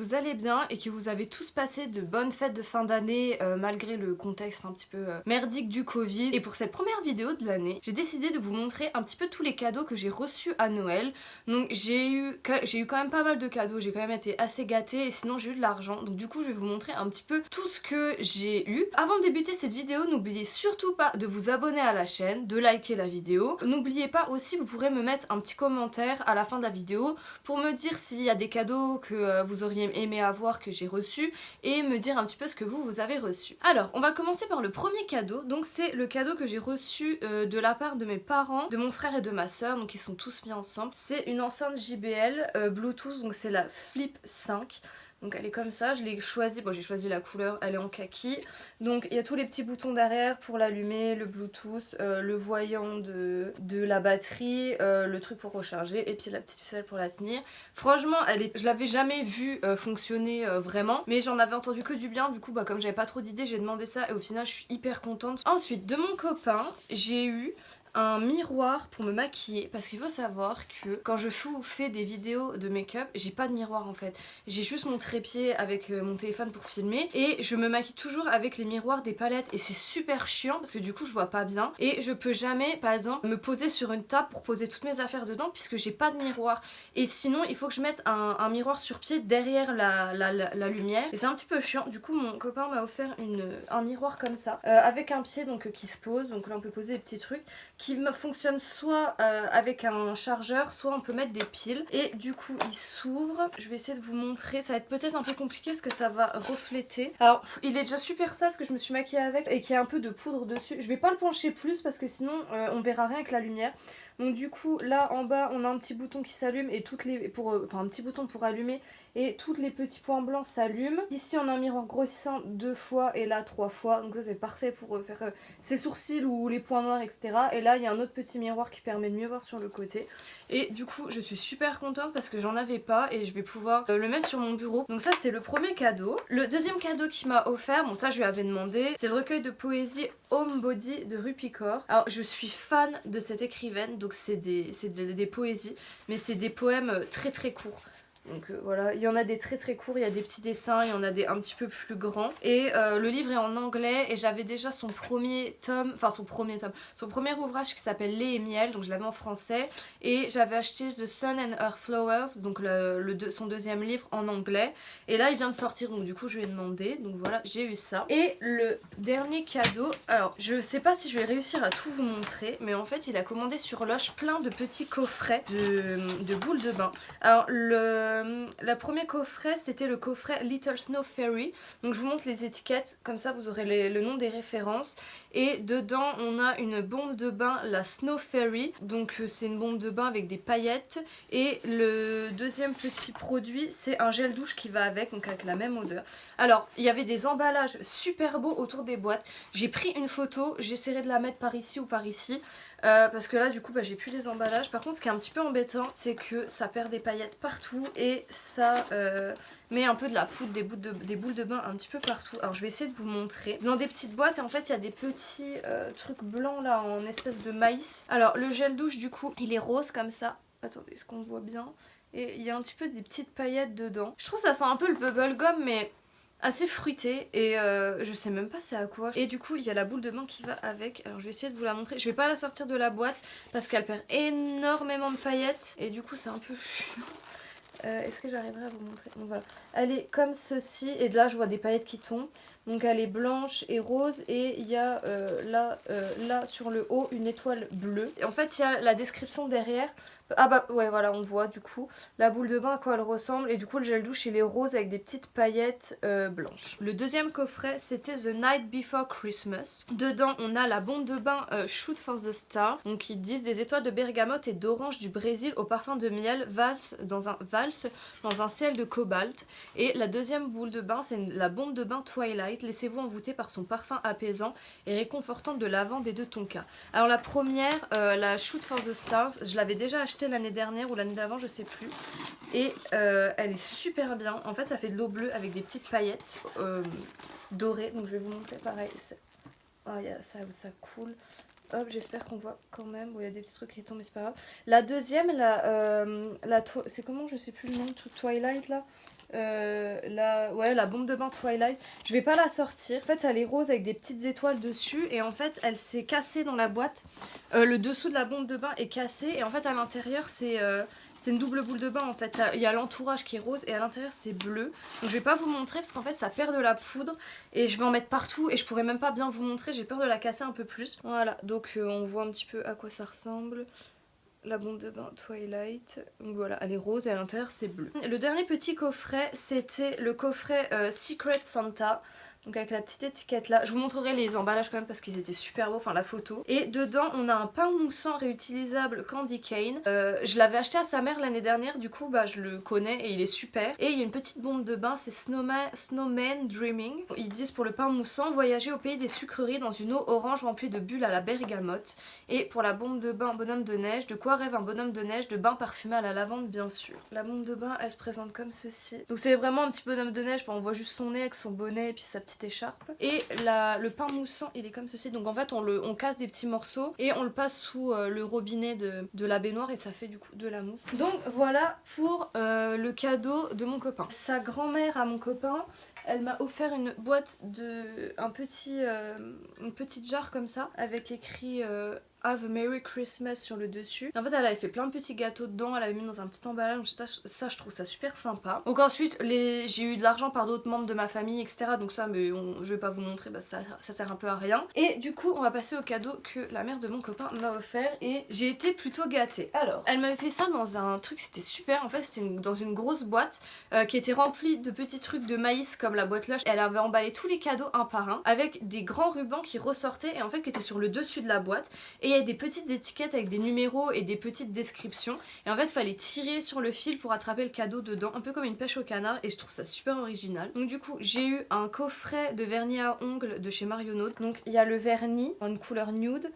vous allez bien et que vous avez tous passé de bonnes fêtes de fin d'année malgré le contexte un petit peu merdique du Covid. Et pour cette première vidéo de l'année, j'ai décidé de vous montrer un petit peu tous les cadeaux que j'ai reçus à Noël. Donc j'ai eu quand même pas mal de cadeaux, j'ai quand même été assez gâtée et sinon j'ai eu de l'argent. Donc du coup je vais vous montrer un petit peu tout ce que j'ai eu. Avant de débuter cette vidéo, n'oubliez surtout pas de vous abonner à la chaîne, de liker la vidéo. N'oubliez pas aussi, vous pourrez me mettre un petit commentaire à la fin de la vidéo pour me dire s'il y a des cadeaux que vous auriez aimé avoir que j'ai reçus et me dire un petit peu ce que vous avez reçu. Alors, on va commencer par le premier cadeau. Donc c'est le cadeau que j'ai reçu de la part de mes parents, de mon frère et de ma soeur, donc ils sont tous mis ensemble. C'est une enceinte JBL Bluetooth, donc c'est la Flip 5. Donc elle est comme ça, je l'ai choisie, bon j'ai choisi la couleur, elle est en kaki. Donc il y a tous les petits boutons derrière pour l'allumer, le Bluetooth, le voyant de la batterie, le truc pour recharger et puis la petite ficelle pour la tenir. Franchement, je l'avais jamais vue fonctionner vraiment, mais j'en avais entendu que du bien, du coup comme j'avais pas trop d'idées, j'ai demandé ça et au final je suis hyper contente. Ensuite, de mon copain, j'ai eu un miroir pour me maquiller parce qu'il faut savoir que quand je fais des vidéos de make-up, j'ai pas de miroir en fait. J'ai juste mon trépied avec mon téléphone pour filmer et je me maquille toujours avec les miroirs des palettes et c'est super chiant parce que du coup je vois pas bien et je peux jamais par exemple me poser sur une table pour poser toutes mes affaires dedans puisque j'ai pas de miroir et sinon il faut que je mette un miroir sur pied derrière la lumière et c'est un petit peu chiant. Du coup mon copain m'a offert un miroir comme ça avec un pied donc qui se pose, donc là on peut poser des petits trucs qui fonctionne soit avec un chargeur, soit on peut mettre des piles. Et du coup, il s'ouvre. Je vais essayer de vous montrer. Ça va être peut-être un peu compliqué parce que ça va refléter. Alors, il est déjà super sale parce que je me suis maquillée avec et qu'il y a un peu de poudre dessus. Je vais pas le pencher plus parce que sinon, on verra rien avec la lumière. Donc du coup, là en bas, on a un petit bouton qui s'allume et un petit bouton pour allumer et tous les petits points blancs s'allument. Ici, on a un miroir grossissant 2 fois et là 3 fois. Donc ça, c'est parfait pour faire ses sourcils ou les points noirs, etc. Et là, il y a un autre petit miroir qui permet de mieux voir sur le côté. Et du coup, je suis super contente parce que j'en avais pas et je vais pouvoir le mettre sur mon bureau. Donc ça, c'est le premier cadeau. Le deuxième cadeau qu'il m'a offert, bon ça, je lui avais demandé, c'est le recueil de poésie Homebody de Rupi Kaur. Alors, je suis fan de cette écrivaine, donc c'est des poésies, mais c'est des poèmes très très courts. Donc voilà, il y en a des très très courts, il y a des petits dessins, il y en a des un petit peu plus grands. Et le livre est en anglais et j'avais déjà son premier ouvrage qui s'appelle Lait et miel, donc je l'avais en français. Et j'avais acheté The Sun and Her Flowers, donc son deuxième livre en anglais. Et là il vient de sortir, donc du coup je lui ai demandé, donc voilà, j'ai eu ça. Et le dernier cadeau, alors je sais pas si je vais réussir à tout vous montrer, mais en fait il a commandé sur Lush plein de petits coffrets de boules de bain. Alors le premier coffret, c'était le coffret Little Snow Fairy. Donc je vous montre les étiquettes, comme ça vous aurez le nom des références. Et dedans, on a une bombe de bain, la Snow Fairy. Donc c'est une bombe de bain avec des paillettes. Et le deuxième petit produit, c'est un gel douche qui va avec, donc avec la même odeur. Alors, il y avait des emballages super beaux autour des boîtes. J'ai pris une photo, j'essaierai de la mettre par ici ou par ici. Parce que là du coup j'ai plus les emballages. Par contre ce qui est un petit peu embêtant, c'est que ça perd des paillettes partout et ça met un peu de la poudre, des boules de bain un petit peu partout. Alors je vais essayer de vous montrer. Dans des petites boîtes et en fait il y a des petits trucs blancs là en espèce de maïs. Alors le gel douche du coup il est rose comme ça. Attendez, est-ce qu'on voit bien? Et il y a un petit peu des petites paillettes dedans. Je trouve que ça sent un peu le bubblegum mais assez fruité et je sais même pas c'est à quoi. Et du coup il y a la boule de bain qui va avec. Alors je vais essayer de vous la montrer. Je vais pas la sortir de la boîte parce qu'elle perd énormément de paillettes et du coup c'est un peu chiant. Est-ce que j'arriverai à vous montrer? Donc voilà, elle est comme ceci et de là je vois des paillettes qui tombent. Donc elle est blanche et rose et il y a là sur le haut une étoile bleue. Et en fait il y a la description derrière. Ah bah ouais voilà on voit du coup la boule de bain à quoi elle ressemble et du coup le gel douche il est rose avec des petites paillettes blanches. Le deuxième coffret c'était The Night Before Christmas. Dedans on a la bombe de bain Shoot for the Star. Donc ils disent des étoiles de bergamote et d'orange du Brésil au parfum de miel valse dans un ciel de cobalt. Et la deuxième boule de bain c'est la bombe de bain Twilight. Laissez-vous envoûter par son parfum apaisant et réconfortant de lavande et de tonka. Alors la première, la Shoot for the Stars, je l'avais déjà achetée l'année dernière ou l'année d'avant je sais plus et elle est super bien. En fait ça fait de l'eau bleue avec des petites paillettes dorées, donc je vais vous montrer pareil. Oh, ça coule. Hop, j'espère qu'on voit quand même. Bon, il y a des petits trucs qui tombent, mais c'est pas grave. La deuxième, c'est comment, je sais plus le nom, Twilight là. La bombe de bain Twilight. Je vais pas la sortir. En fait, elle est rose avec des petites étoiles dessus. Et en fait, elle s'est cassée dans la boîte. Le dessous de la bombe de bain est cassé. Et en fait, à l'intérieur, c'est une double boule de bain. En fait, il y a l'entourage qui est rose. Et à l'intérieur, c'est bleu. Donc, je vais pas vous montrer parce qu'en fait, ça perd de la poudre. Et je vais en mettre partout. Et je pourrais même pas bien vous montrer. J'ai peur de la casser un peu plus. Voilà. Donc, on voit un petit peu à quoi ça ressemble. La bombe de bain Twilight, donc voilà, elle est rose et à l'intérieur c'est bleu. Le dernier petit coffret, c'était le coffret Secret Santa. Donc avec la petite étiquette là, je vous montrerai les emballages quand même parce qu'ils étaient super beaux, enfin la photo. Et dedans on a un pain moussant réutilisable Candy Cane. Je l'avais acheté à sa mère l'année dernière, du coup bah je le connais et il est super. Et il y a une petite bombe de bain, c'est Snowman Dreaming. Ils disent pour le pain moussant, voyager au pays des sucreries dans une eau orange remplie de bulles à la bergamote. Et pour la bombe de bain bonhomme de neige, de quoi rêve un bonhomme de neige, de bain parfumé à la lavande bien sûr. La bombe de bain elle se présente comme ceci. Donc c'est vraiment un petit bonhomme de neige, enfin, on voit juste son nez avec son bonnet et puis sa petite écharpe. Et le pain moussant il est comme ceci, donc en fait on casse des petits morceaux et on le passe sous le robinet de la baignoire et ça fait du coup de la mousse. Donc voilà pour le cadeau de mon copain. Sa grand-mère à mon copain, elle m'a offert une boîte une petite jarre comme ça avec écrit Have a Merry Christmas sur le dessus. Et en fait elle avait fait plein de petits gâteaux dedans, elle avait mis dans un petit emballage, donc ça je trouve ça super sympa. Donc ensuite j'ai eu de l'argent par d'autres membres de ma famille etc, donc ça mais je vais pas vous montrer, bah, ça sert un peu à rien. Et du coup on va passer au cadeau que la mère de mon copain m'a offert et j'ai été plutôt gâtée. Alors elle m'avait fait ça dans un truc, c'était super, en fait c'était dans une grosse boîte qui était remplie de petits trucs de maïs comme la boîte Lush. Elle avait emballé tous les cadeaux un par un avec des grands rubans qui ressortaient et en fait qui étaient sur le dessus de la boîte. Et il y a des petites étiquettes avec des numéros et des petites descriptions. Et en fait, il fallait tirer sur le fil pour attraper le cadeau dedans, un peu comme une pêche au canard. Et je trouve ça super original. Donc du coup, j'ai eu un coffret de vernis à ongles de chez Marionnaud. Donc il y a le vernis en une couleur nude.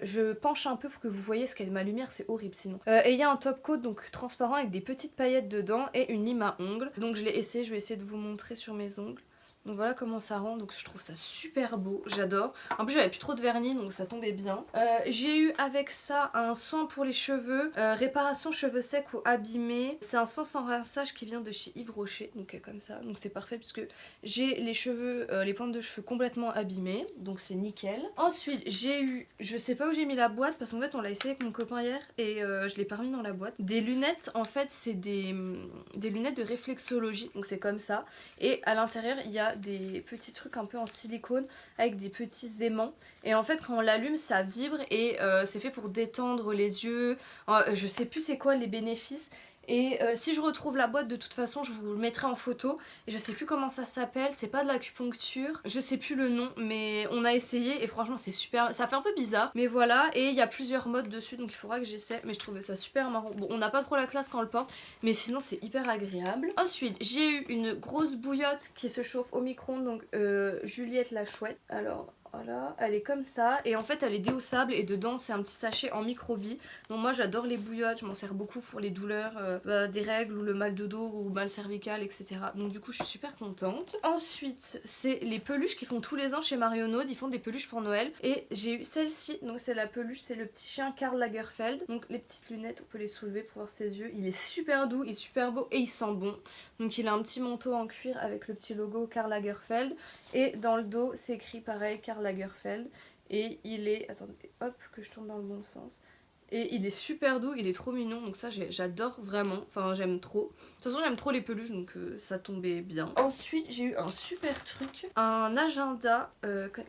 Je penche un peu pour que vous voyez, parce que ma lumière c'est horrible sinon. Et il y a un top coat donc transparent avec des petites paillettes dedans et une lime à ongles. Donc je l'ai essayé, je vais essayer de vous montrer sur mes ongles. Donc voilà comment ça rend, donc je trouve ça super beau, j'adore. En plus j'avais plus trop de vernis donc ça tombait bien. J'ai eu avec ça un soin pour les cheveux, réparation cheveux secs ou abîmés. C'est un soin sans rinçage qui vient de chez Yves Rocher, donc comme ça. Donc c'est parfait puisque j'ai les cheveux, les pointes de cheveux complètement abîmées, donc c'est nickel. Ensuite j'ai eu, je sais pas où j'ai mis la boîte parce qu'en fait on l'a essayé avec mon copain hier et je l'ai pas remis dans la boîte. Des lunettes, en fait c'est des lunettes de réflexologie, donc c'est comme ça. Et à l'intérieur il y a des petits trucs un peu en silicone avec des petits aimants et en fait quand on l'allume ça vibre et c'est fait pour détendre les yeux. Je sais plus c'est quoi les bénéfices et si je retrouve la boîte de toute façon je vous le mettrai en photo et je sais plus comment ça s'appelle, c'est pas de l'acupuncture, je sais plus le nom mais on a essayé et franchement c'est super, ça fait un peu bizarre mais voilà. Et il y a plusieurs modes dessus donc il faudra que j'essaie, mais je trouvais ça super marrant. Bon on n'a pas trop la classe quand on le porte mais sinon c'est hyper agréable. Ensuite j'ai eu une grosse bouillotte qui se chauffe au micro-ondes, donc Juliette la chouette. Alors voilà, elle est comme ça et en fait elle est déhaussable et dedans c'est un petit sachet en microbilles. Donc moi j'adore les bouillottes, je m'en sers beaucoup pour les douleurs des règles ou le mal de dos ou mal cervical etc. Donc du coup je suis super contente. Ensuite c'est les peluches qu'ils font tous les ans chez Marionnaud, ils font des peluches pour Noël et j'ai eu celle-ci, donc c'est la peluche, c'est le petit chien Karl Lagerfeld. Donc les petites lunettes on peut les soulever pour voir ses yeux, il est super doux, il est super beau et il sent bon. Donc il a un petit manteau en cuir avec le petit logo Karl Lagerfeld et dans le dos c'est écrit pareil Karl Lagerfeld et il est, attendez hop que je tourne dans le bon sens, et il est super doux, il est trop mignon donc ça j'adore vraiment, enfin j'aime trop. De toute façon j'aime trop les peluches donc ça tombait bien. Ensuite j'ai eu un super truc, un agenda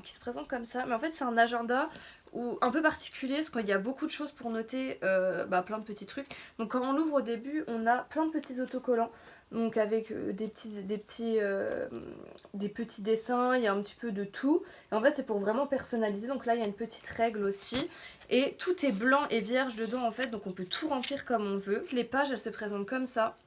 qui se présente comme ça, mais en fait c'est un agenda un peu particulier parce qu'il y a beaucoup de choses pour noter plein de petits trucs. Donc quand on l'ouvre au début on a plein de petits autocollants. Donc avec des petits dessins, il y a un petit peu de tout. Et en fait c'est pour vraiment personnaliser. Donc là il y a une petite règle aussi. Et tout est blanc et vierge dedans en fait. Donc on peut tout remplir comme on veut. Les pages elles se présentent comme ça.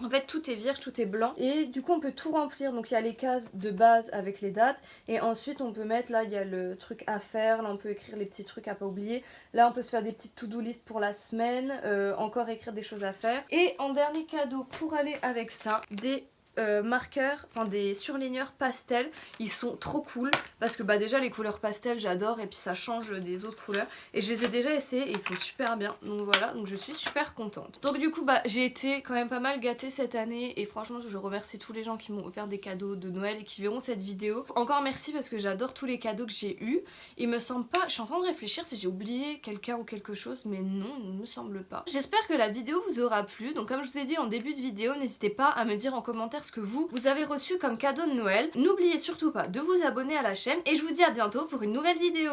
En fait tout est vierge, tout est blanc et du coup on peut tout remplir. Donc il y a les cases de base avec les dates et ensuite on peut mettre, là il y a le truc à faire, là on peut écrire les petits trucs à pas oublier. Là on peut se faire des petites to-do list pour la semaine, encore écrire des choses à faire. Et en dernier cadeau pour aller avec ça, des marqueurs, enfin des surligneurs pastel. Ils sont trop cool parce que bah déjà les couleurs pastel j'adore et puis ça change des autres couleurs. Et je les ai déjà essayés et ils sont super bien. Donc voilà, donc je suis super contente. Donc du coup bah j'ai été quand même pas mal gâtée cette année et franchement je remercie tous les gens qui m'ont offert des cadeaux de Noël et qui verront cette vidéo. Encore merci parce que j'adore tous les cadeaux que j'ai eus. Il me semble pas, je suis en train de réfléchir si j'ai oublié quelqu'un ou quelque chose, mais non, il ne me semble pas. J'espère que la vidéo vous aura plu. Donc comme je vous ai dit en début de vidéo, n'hésitez pas à me dire en commentaire ce que vous avez reçu comme cadeau de Noël. N'oubliez surtout pas de vous abonner à la chaîne et je vous dis à bientôt pour une nouvelle vidéo.